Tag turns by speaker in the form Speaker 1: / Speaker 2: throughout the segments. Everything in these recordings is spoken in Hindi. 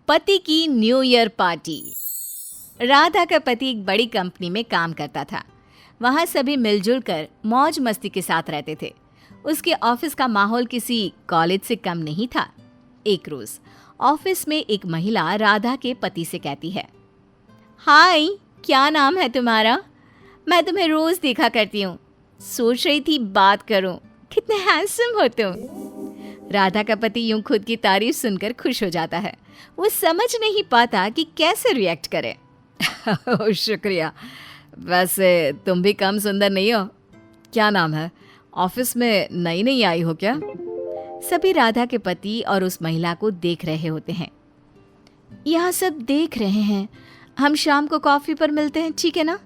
Speaker 1: पति की न्यू ईयर पार्टी। राधा का पति एक बड़ी कंपनी में काम करता था। वहाँ सभी मिलजुल कर मौज मस्ती के साथ रहते थे। उसके ऑफिस का माहौल किसी कॉलेज से कम नहीं था। एक रोज ऑफिस में एक महिला राधा के पति से कहती है, हाय, क्या नाम है तुम्हारा? मैं तुम्हें रोज देखा करती हूँ, सोच रही थी बात करूं, कितने हैंडसम हो तुम। राधा का पति यूं खुद की तारीफ सुनकर खुश हो जाता है। वो समझ नहीं पाता कि कैसे रिएक्ट करे। ओह, शुक्रिया। वैसे तुम भी कम सुंदर नहीं हो। क्या नाम है? ऑफिस में नई नई आई हो क्या? सभी राधा के पति और उस महिला को देख रहे होते हैं। यहाँ सब देख रहे हैं। हम शाम को कॉफी पर मिलते हैं, ठीक है ना?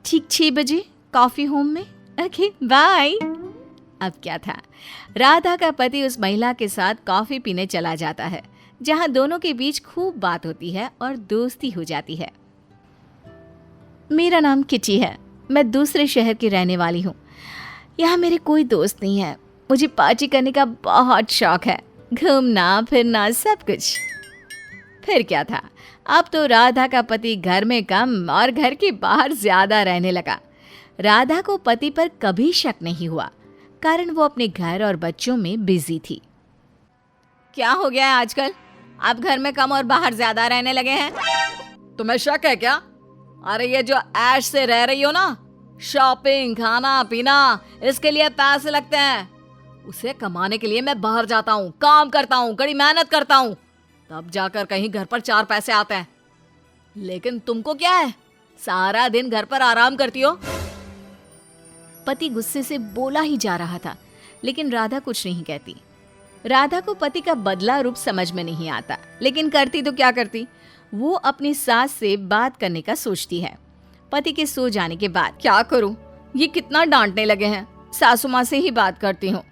Speaker 1: ठीक 6 बजे कॉफी होम में। Okay, bye. अब क्या था, राधा का पति उस महिला के साथ कॉफी पीने चला जाता है, जहां दोनों के बीच खूब बात होती है और दोस्ती हो जाती है। मेरा नाम किटी है, मैं दूसरे शहर की रहने वाली हूँ। यहाँ मेरे कोई दोस्त नहीं है। मुझे पार्टी करने का बहुत शौक है, घूमना फिरना सब कुछ। फिर क्या था, अब तो राधा का पति घर में कम और घर के बाहर ज्यादा रहने लगा। राधा को पति पर कभी शक नहीं हुआ, कारण वो अपने घर और बच्चों में बिजी थी। क्या हो गया है आजकल? आप घर में कम और बाहर ज्यादा रहने लगे हैं। तुम्हें शक है क्या? अरे ये जो ऐश से रह रही हो ना, शॉपिंग, खाना पीना, इसके लिए पैसे लगते हैं। उसे कमाने के लिए मैं बाहर जाता हूँ, काम करता हूँ, कड़ी मेहनत करता हूँ, तब जाकर कहीं घर पर 4 पैसे आते हैं। लेकिन तुमको क्या है, सारा दिन घर पर आराम करती हो। पति गुस्से से बोला ही जा रहा था, लेकिन राधा कुछ नहीं कहती। राधा को पति का बदला रूप समझ में नहीं आता, लेकिन करती तो क्या करती। वो अपनी सास से बात करने का सोचती है। पति के सो जाने के बाद क्या करूं, ये कितना डांटने लगे हैं, सासू माँ से ही बात करती हूँ।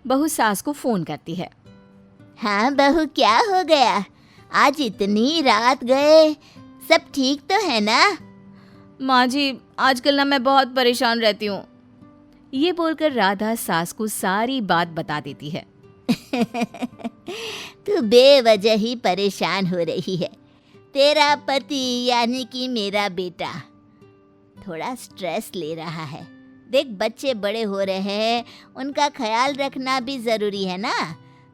Speaker 1: बहू सास को फोन करती है।
Speaker 2: हाँ बहू, क्या हो गया? आज इतनी रात गए, सब ठीक तो है ना?
Speaker 1: माँ जी, आजकल ना मैं बहुत परेशान रहती हूँ। ये बोलकर राधा सास को सारी बात बता देती है।
Speaker 2: तू बेवजह ही परेशान हो रही है। तेरा पति यानी कि मेरा बेटा थोड़ा स्ट्रेस ले रहा है। देख, बच्चे बड़े हो रहे हैं, उनका ख्याल रखना भी ज़रूरी है ना।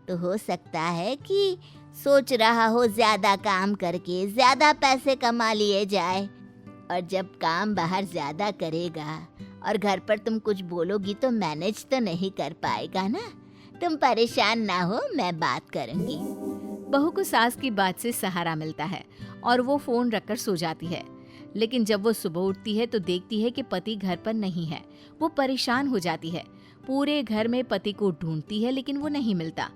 Speaker 2: तो हो सकता है कि सोच रहा हो ज़्यादा काम करके ज़्यादा पैसे कमा लिए जाए, और जब काम बाहर ज़्यादा करेगा और घर पर तुम कुछ बोलोगी तो मैनेज तो नहीं कर पाएगा ना। तुम परेशान ना हो, मैं बात करूँगी।
Speaker 1: बहू को सास की बात से सहारा मिलता है और वो फोन रखकर सो जाती है। लेकिन जब वो सुबह उठती है तो देखती है कि पति घर पर नहीं है। वो परेशान हो जाती है। पूरे घर में पति को ढूंढती है, लेकिन वो नहीं मिलता।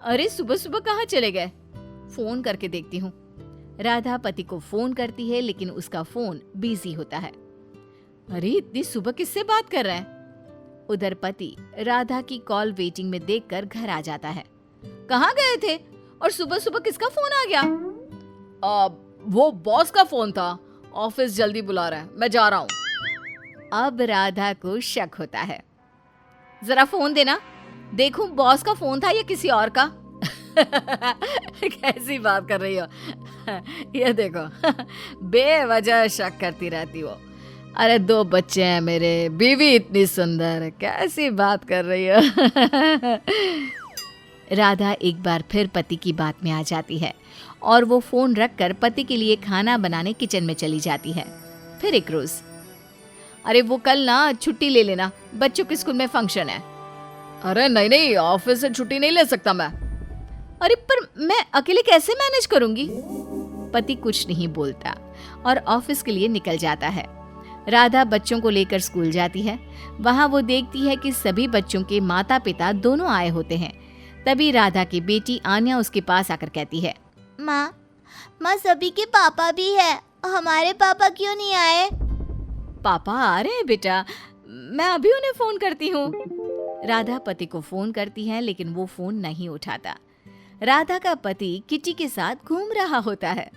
Speaker 1: अरे, सुबह सुबह कहाँ चले गए? फोन करके देखती हूँ। राधा पति को फोन करती है, लेकिन उसका फोन बिजी होता है। अरे, इतनी सुबह किससे बात कर रहे हैं? उधर पति राधा की कॉल वेटिंग में देखकर घर आ जाता है। कहाँ गए थे और सुबह सुबह किसका फोन आ गया? वो बॉस का फोन था, ऑफिस जल्दी बुला रहा है, मैं जा रहा हूँ। अब राधा को शक होता है। जरा फोन देना, देखूं बॉस का फोन था या किसी और का। कैसी बात कर रही हो? ये देखो, बेवजह शक करती रहती हो। अरे, 2 बच्चे हैं मेरे, बीवी इतनी सुंदर, कैसी बात कर रही हो? राधा एक बार फिर पति की बात में आ जाती है और वो फोन रखकर पति के लिए खाना बनाने किचन में चली जाती है। फिर एक रोज, अरे वो कल ना छुट्टी ले लेना, बच्चों के स्कूल में फंक्शन है। अरे नहीं, ऑफिस से छुट्टी नहीं ले सकता मैं। अरे, पर मैं अकेले कैसे मैनेज करूंगी? पति कुछ नहीं बोलता और ऑफिस के लिए निकल जाता है। राधा बच्चों को लेकर स्कूल जाती है। वहां वो देखती है कि सभी बच्चों के माता पिता दोनों आए होते हैं। तभी राधा की बेटी आन्या उसके पास आकर कहती है,
Speaker 2: माँ सभी के पापा भी है, हमारे पापा क्यों नहीं आए?
Speaker 1: पापा आ रहे हैं बेटा, मैं अभी उन्हें फोन करती हूँ। राधा पति को फोन करती है, लेकिन वो फोन नहीं उठाता। राधा का पति किटी के साथ घूम रहा होता है।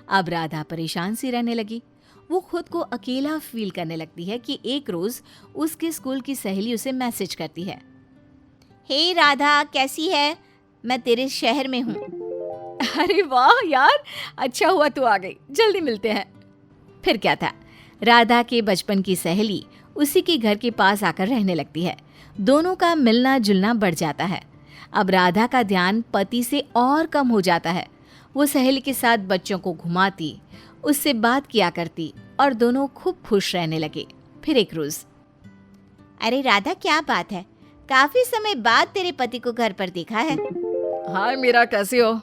Speaker 1: अब राधा परेशान सी रहने लगी। वो खुद को अकेला फील करने लगती है कि एक रोज उसके स्कूल की सहेली उसे मैसेज करती है।
Speaker 2: हे राधा, कैसी है? मैं तेरे शहर में हूँ।
Speaker 1: अरे वाह यार, अच्छा हुआ तू आ गई, जल्दी मिलते हैं। फिर क्या था, राधा के बचपन की सहेली उसी के घर के पास आकर रहने लगती है। दोनों का मिलना जुलना बढ़ जाता है। अब राधा का ध्यान पति से और कम हो जाता है। वो सहेली के साथ बच्चों को घुमाती, उससे बात किया करती और दोनों खूब खुश रहने लगे। फिर एक रोज,
Speaker 2: अरे राधा, क्या बात है, काफी समय बाद तेरे पति को घर पर देखा है।
Speaker 1: हाय मीरा, कैसी हो?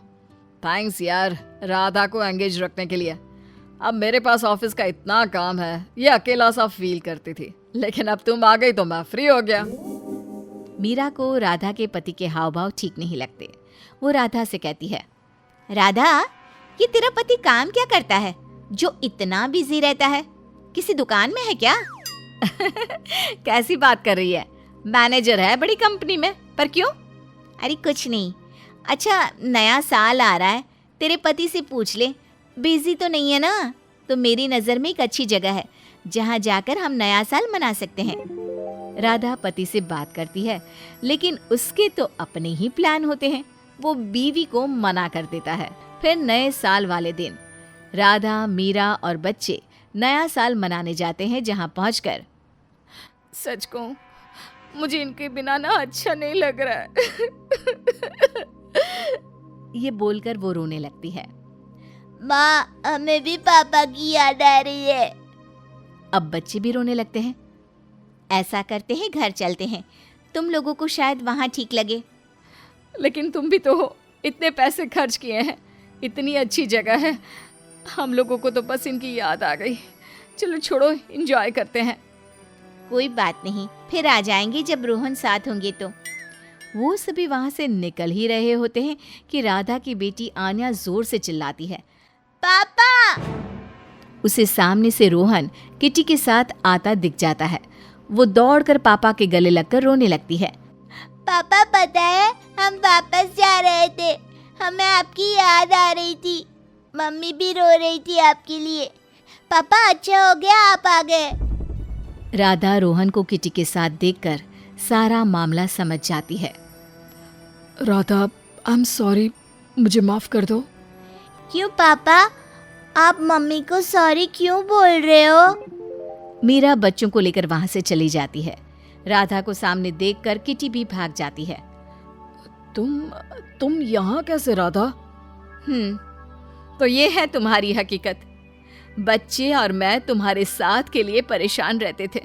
Speaker 1: थैंक्स यार, राधा को एंगेज रखने के लिए। अब मेरे पास ऑफिस का इतना काम है, ये अकेला सा फील करती थी, लेकिन अब तुम आ गई तो मैं फ्री हो गया। मीरा को राधा के पति के हाव भाव ठीक नहीं लगते। वो राधा से कहती है,
Speaker 2: राधा, ये तेरा पति काम क्या करता है जो इतना बिजी रहता है? किसी दुकान में है क्या?
Speaker 1: कैसी बात कर रही है? मैनेजर है बड़ी कंपनी में, पर क्यों?
Speaker 2: अरे कुछ नहीं। अच्छा, नया साल आ रहा है, तेरे पति से पूछ ले, बिजी तो नहीं है ना? तो मेरी नज़र में एक अच्छी जगह है जहाँ जाकर हम नया साल मना सकते हैं।
Speaker 1: राधा पति से बात करती है, लेकिन उसके तो अपने ही प्लान होते हैं। वो बीवी को मना कर देता है। फिर नए साल वाले दिन राधा, मीरा और बच्चे नया साल मनाने जाते हैं, जहाँ पहुंचकर, सच कहूं, मुझे इनके बिना ना अच्छा नहीं लग रहा है। ये बोलकर वो रोने लगती है।
Speaker 2: माँ, हमें भी पापा की याद आ रही है।
Speaker 1: अब बच्चे भी रोने लगते हैं।
Speaker 2: ऐसा करते हैं, घर चलते हैं, तुम लोगों को शायद वहाँ ठीक लगे।
Speaker 1: लेकिन तुम भी तो हो, इतने पैसे खर्च किए हैं, इतनी अच्छी जगह है, हम लोगों को तो बस इनकी याद आ गई। चलो छोड़ो, एंजॉय करते हैं।
Speaker 2: कोई बात नहीं, फिर आ जाएंगे जब रोहन साथ होंगे तो।
Speaker 1: वो सभी वहां से निकल ही रहे होते हैं कि राधा की बेटी आन्या जोर से चिल्लाती है,
Speaker 2: पापा!
Speaker 1: उसे सामने से रोहन किटी के साथ आता दिख जाता है। वो दौड़कर पापा के गले लगकर रोने लगती है।
Speaker 2: पापा, पता है, हम वापस जा रहे थे, हमें आपकी याद आ रही थी, मम्मी भी रो रही थी आपके लिए। पापा, अच्छा हो गया आप आ गए।
Speaker 1: राधा रोहन को किटी के साथ देखकर सारा मामला समझ जाती है। राधा, आई एम सॉरी, मुझे माफ कर दो।
Speaker 2: क्यों पापा, आप मम्मी को सॉरी क्यों बोल रहे हो?
Speaker 1: मीरा बच्चों को लेकर वहां से चली जाती है। राधा को सामने देखकर किटी भी भाग जाती है। तुम यहाँ कैसे राधा? तो ये है तुम्हारी हकीकत। बच्चे और मैं तुम्हारे साथ के लिए परेशान रहते थे।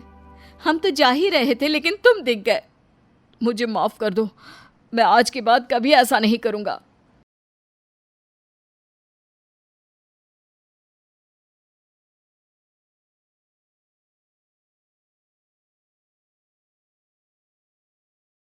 Speaker 1: हम तो जा ही रहे थे, लेकिन तुम दिख गए। मुझे माफ कर दो, मैं आज के बाद कभी ऐसा नहीं करूँगा।